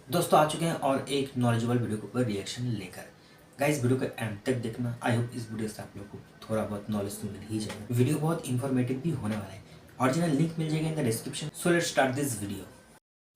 दोस्तों आ चुके हैं और एक नॉलेजेबल वीडियो के ऊपर रिएक्शन लेकर। गाइस वीडियो को एंड तक देखना। आई होप इस वीडियो से आप लोग को थोड़ा बहुत नॉलेज तो मिल ही जाएगा। वीडियो बहुत इंफॉर्मेटिव भी होने वाला है। ओरिजिनल लिंक मिल जाएगा in the description. So let's start this video.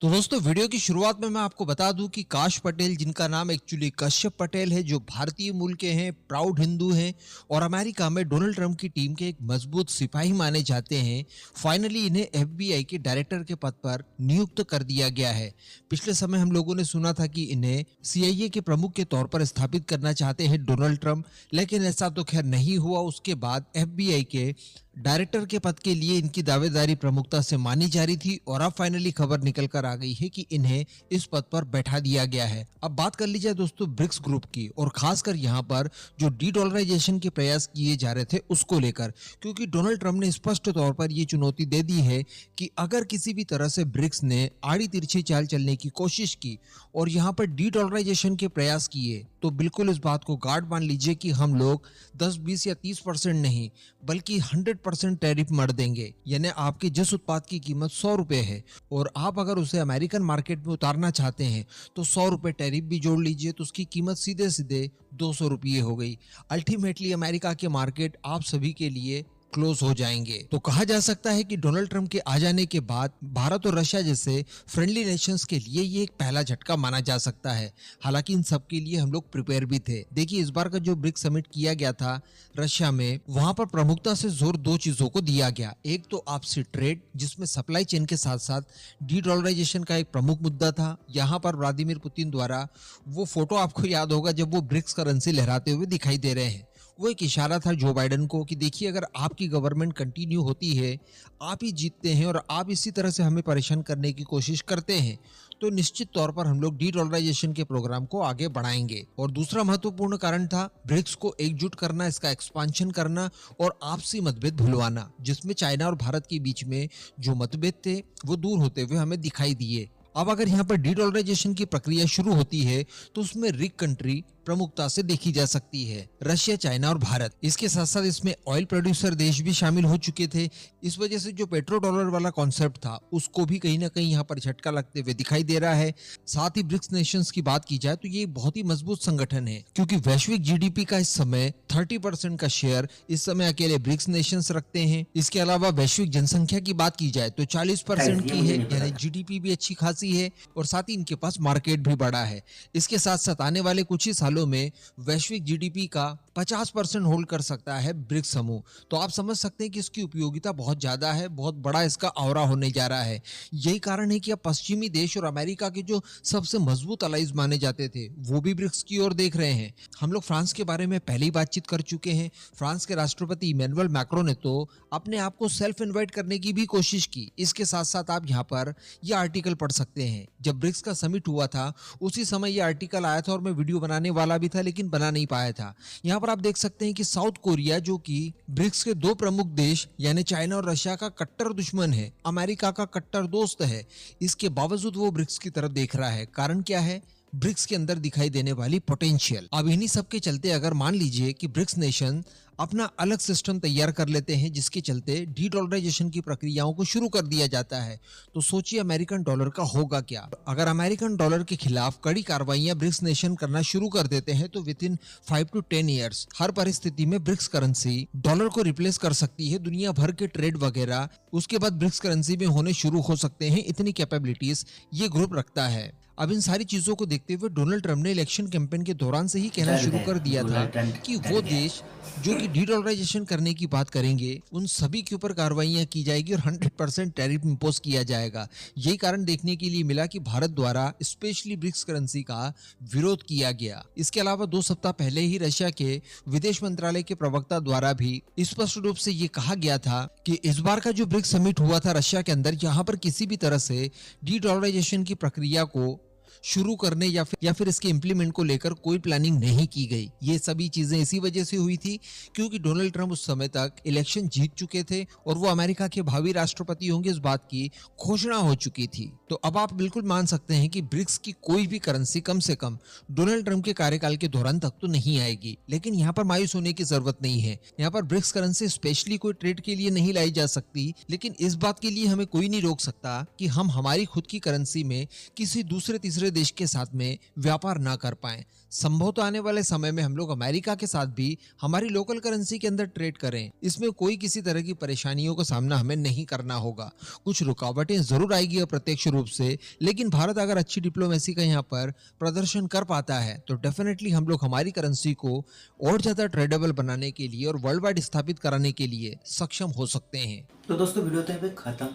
तो दोस्तों वीडियो की शुरुआत में मैं आपको बता दूं कि काश पटेल, जिनका नाम एक्चुअली कश्यप पटेल है, जो भारतीय मूल के हैं, प्राउड हिंदू हैं और अमेरिका में डोनाल्ड ट्रंप की टीम के एक मजबूत सिपाही माने जाते हैं, फाइनली इन्हें एफबीआई के डायरेक्टर के पद पर नियुक्त कर दिया गया है। पिछले समय हम लोगों ने सुना था कि इन्हें सीआईए के प्रमुख के तौर पर स्थापित करना चाहते हैं डोनाल्ड ट्रंप, लेकिन ऐसा तो खैर नहीं हुआ। उसके बाद एफबीआई के डायरेक्टर के पद के लिए इनकी दावेदारी प्रमुखता से मानी जा रही थी और अब फाइनली खबर निकल कर आ गई है कि इन्हें इस पद पर बैठा दिया गया है। अब बात कर ली जाए दोस्तों ब्रिक्स ग्रुप की, और खासकर यहाँ पर जो डी डॉलराइजेशन के प्रयास किए जा रहे थे उसको लेकर, क्योंकि डोनाल्ड ट्रंप ने स्पष्ट तौर पर यह चुनौती दे दी है कि अगर किसी भी तरह से ब्रिक्स ने आड़ी तिरछी चाल चलने की कोशिश की और यहाँ पर डी डॉलराइजेशन के प्रयास किए, तो बिल्कुल इस बात को गार्ड मान लीजिए कि हम लोग 10, 20 या 30% नहीं बल्कि 100% टैरिफ मर देंगे। यानी आपके जिस उत्पाद की कीमत 100 रुपए है और आप अगर उसे अमेरिकन मार्केट में उतारना चाहते हैं तो 100 रुपए टैरिफ भी जोड़ लीजिए, तो उसकी कीमत सीधे सीधे 200 रुपये हो गई। अल्टीमेटली अमेरिका के मार्केट आप सभी के लिए क्लोज हो जाएंगे। तो कहा जा सकता है कि डोनाल्ड ट्रंप के आ जाने के बाद भारत और रशिया जैसे फ्रेंडली नेशंस के लिए ये एक पहला झटका माना जा सकता है। हालांकि इन सब के लिए हम लोग प्रिपेयर भी थे। देखिए, इस बार का जो ब्रिक्स समिट किया गया था रशिया में, वहां पर प्रमुखता से जोर दो चीजों को दिया गया। एक तो आपसी ट्रेड, जिसमें सप्लाई चेन के साथ साथ डी डॉलराइजेशन का एक प्रमुख मुद्दा था। यहाँ पर व्लादिमीर पुतिन द्वारा वो फोटो आपको याद होगा जब वो ब्रिक्स करेंसी लहराते हुए दिखाई दे रहे हैं, वो एक इशारा था जो बाइडेन को कि देखिए, अगर आपकी गवर्नमेंट कंटिन्यू होती है, आप ही जीतते हैं और आप इसी तरह से हमें परेशान करने की कोशिश करते हैं, तो निश्चित तौर पर हम लोग डी डॉलराइजेशन के प्रोग्राम को आगे बढ़ाएंगे। और दूसरा महत्वपूर्ण कारण था ब्रिक्स को एकजुट करना, इसका एक्सपांशन करना और आपसी मतभेद भुलवाना, जिसमें चाइना और भारत के बीच में जो मतभेद थे वो दूर होते हुए हमें दिखाई दिए। अब अगर यहाँ पर डी डॉलराइजेशन की प्रक्रिया शुरू होती है तो उसमें रिक कंट्री प्रमुखता से देखी जा सकती है, रशिया, चाइना और भारत। इसके साथ साथ इसमें ऑयल प्रोड्यूसर देश भी शामिल हो चुके थे। इस वजह से जो पेट्रो डॉलर वाला कॉन्सेप्ट था उसको भी कहीं ना कहीं यहाँ पर झटका लगते हुए दिखाई दे रहा है। साथ ही ब्रिक्स नेशंस की बात की जाए तो ये बहुत ही मजबूत संगठन है, क्योंकि वैश्विक जीडीपी का इस समय 30% का शेयर इस समय अकेले ब्रिक्स नेशंस रखते हैं। इसके अलावा वैश्विक जनसंख्या की बात की जाए तो 40% की है, यानी जीडीपी भी अच्छी खासी है और साथ ही इनके पास मार्केट भी बड़ा है। इसके साथ साथ आने वाले कुछ ही सालों में वैश्विक जीडीपी का 50% होल्ड कर सकता है ब्रिक्स समूह। तो आप समझ सकते हैं कि इसकी उपयोगिता बहुत ज्यादा है, बहुत बड़ा इसका औरा होने जा रहा है। यही कारण है कि अब पश्चिमी देश और अमेरिका के जो सबसे मजबूत अलाइज माने जाते थे वो भी ब्रिक्स की ओर देख रहे हैं। हम लोग फ्रांस के बारे में पहले ही बातचीत कर चुके हैं। फ्रांस के राष्ट्रपति इमैनुअल मैक्रों ने तो अपने आप को सेल्फ इन्वाइट करने की भी कोशिश की। इसके साथ साथ आप यहाँ पर यह आर्टिकल पढ़ सकते हैं। जब ब्रिक्स का समिट हुआ था उसी समय यह आर्टिकल आया था और मैं वीडियो बनाने वाला भी था लेकिन बना नहीं पाया था। यहाँ पर आप देख सकते हैं कि साउथ कोरिया, जो कि ब्रिक्स के दो प्रमुख देश यानी चाइना और रशिया का कट्टर दुश्मन है, अमेरिका का कट्टर दोस्त है, इसके बावजूद वो ब्रिक्स की तरफ देख रहा है। कारण क्या है? ब्रिक्स के अंदर दिखाई देने वाली पोटेंशियल। अब इन्हीं सब के चलते अगर मान लीजिए कि ब्रिक्स नेशन अपना अलग सिस्टम तैयार कर लेते हैं जिसके चलते डी डॉलराइजेशन की प्रक्रियाओं को शुरू कर दिया जाता है, तो सोचिए अमेरिकन डॉलर का होगा क्या। अगर अमेरिकन डॉलर के खिलाफ कड़ी कार्रवाइयां ब्रिक्स नेशन करना शुरू कर देते हैं तो विद इन 5 to 10 ईयर्स हर परिस्थिति में ब्रिक्स करेंसी डॉलर को रिप्लेस कर सकती है। दुनिया भर के ट्रेड वगैरह उसके बाद ब्रिक्स करेंसी में होने शुरू हो सकते हैं। इतनी कैपेबिलिटीज ये ग्रुप रखता है। अब इन सारी चीजों को देखते हुए डोनाल्ड ट्रंप ने इलेक्शन कैंपेन के दौरान से ही कहना शुरू कर दिया था कि वो देश जो कि डी डॉलराइजेशन करने की बात करेंगे उन सभी के ऊपर कार्रवाइयां की जाएगी और 100% टैरिफ इंपोज किया जाएगा। यही कारण देखने के लिए मिला कि भारत द्वारा स्पेशली ब्रिक्स करेंसी का विरोध किया गया। इसके अलावा 2 सप्ताह पहले ही रशिया के विदेश मंत्रालय के प्रवक्ता द्वारा भी स्पष्ट रूप से ये कहा गया था कि इस बार का जो ब्रिक्स समिट हुआ था रशिया के अंदर, यहाँ पर किसी भी तरह से डी डॉलराइजेशन की प्रक्रिया को शुरू करने या फिर इसके इंप्लीमेंट को लेकर कोई प्लानिंग नहीं की गई। ये सभी चीजें इसी वजह से हुई थी क्योंकि डोनाल्ड ट्रंप उस समय तक इलेक्शन जीत चुके थे और वो अमेरिका के भावी राष्ट्रपति होंगे, इस बात की घोषणा हो चुकी थी। तो अब आप बिल्कुल मान सकते हैं कि ब्रिक्स की कोई भी करेंसी कम से कम डोनाल्ड ट्रंप के कार्यकाल के दौरान तक तो नहीं आएगी। लेकिन यहाँ पर मायूस होने की जरूरत नहीं है। यहाँ पर ब्रिक्स करेंसी स्पेशली कोई ट्रेड के लिए नहीं लाई जा सकती, लेकिन इस बात के लिए हमें कोई नहीं रोक सकता कि हम हमारी खुद की करेंसी में किसी दूसरे तीसरे दूसरे देश के साथ में व्यापार ना कर पाएं। संभवतः आने वाले समय में हम लोग अमेरिका के साथ भी हमारी लोकल करेंसी के अंदर ट्रेड करें। इसमें कोई किसी तरह की परेशानियों का सामना हमें नहीं करना होगा। कुछ रुकावटें जरूर आएगी अप्रत्यक्ष रूप से, लेकिन भारत अगर अच्छी डिप्लोमेसी का यहाँ पर प्रदर्शन कर पाता है तो डेफिनेटली हम लोग हमारी करेंसी को और ज्यादा ट्रेडेबल बनाने के लिए और वर्ल्ड वाइड स्थापित कराने के लिए सक्षम हो सकते हैं। तो दोस्तों वीडियो तो यहाँ पे खत्म।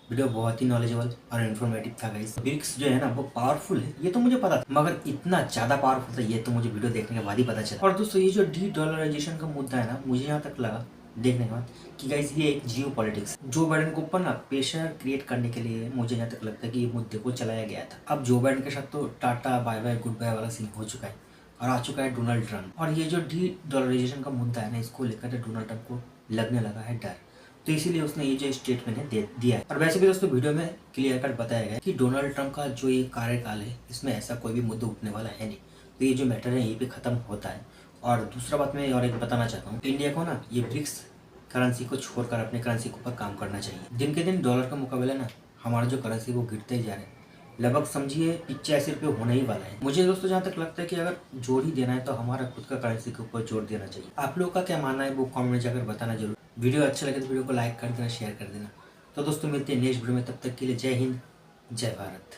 वीडियो बहुत ही नॉलेजेबल और इन्फॉर्मेटिव था गाइस। ब्रिक्स जो है ना वो पावरफुल है, ये तो मुझे पता था, मगर इतना ज्यादा पावरफुल था ये तो मुझे वीडियो देखने के बाद ही पता चला। और दोस्तों ये जो डी डॉलराइजेशन का मुद्दा है ना, मुझे यहाँ तक लगा देखने के बाद कि गाइस ये एक जियो पॉलिटिक्स जो बाइडेन के ऊपर ना प्रेशर क्रिएट करने के लिए मुझे यहाँ तक लगता है कि ये मुद्दे को चलाया गया था। अब जो बाइडेन के साथ तो tata bye bye goodbye वाला सीन हो चुका है और आ चुका है डोनाल्ड ट्रम्प। और ये जो डी डॉलराइजेशन का मुद्दा है ना, इसको लेकर डोनाल्ड ट्रम्प को लगने लगा है डर, तो इसीलिए उसने ये जो स्टेटमेंट है दिया है। और वैसे भी दोस्तों वीडियो में क्लियर कट बताया गया कि डोनाल्ड ट्रम्प का जो ये कार्यकाल है इसमें ऐसा कोई भी मुद्दा उठने वाला है नहीं, तो ये जो मैटर है यहीं पे खत्म होता है। और दूसरा बात मैं और एक बताना चाहता हूँ, इंडिया को ना ये ब्रिक्स करेंसी को छोड़कर अपने करेंसी के ऊपर काम करना चाहिए। दिन के दिन डॉलर का मुकाबला ना हमारा जो करेंसी वो गिरते ही जा रहा है, लगभग समझिए 85 रुपये होने ही वाला है। मुझे दोस्तों जहाँ तक लगता है कि अगर जोड़ ही देना है तो हमारा खुद का करेंसी के ऊपर जोड़ देना चाहिए। आप लोगों का क्या मानना है वो कमेंट में जाकर बताना जरूर। वीडियो अच्छा लगे तो वीडियो को लाइक कर देना, शेयर कर देना। तो दोस्तों मिलते हैं नेक्स्ट वीडियो में, तब तक के लिए जय हिंद जय भारत।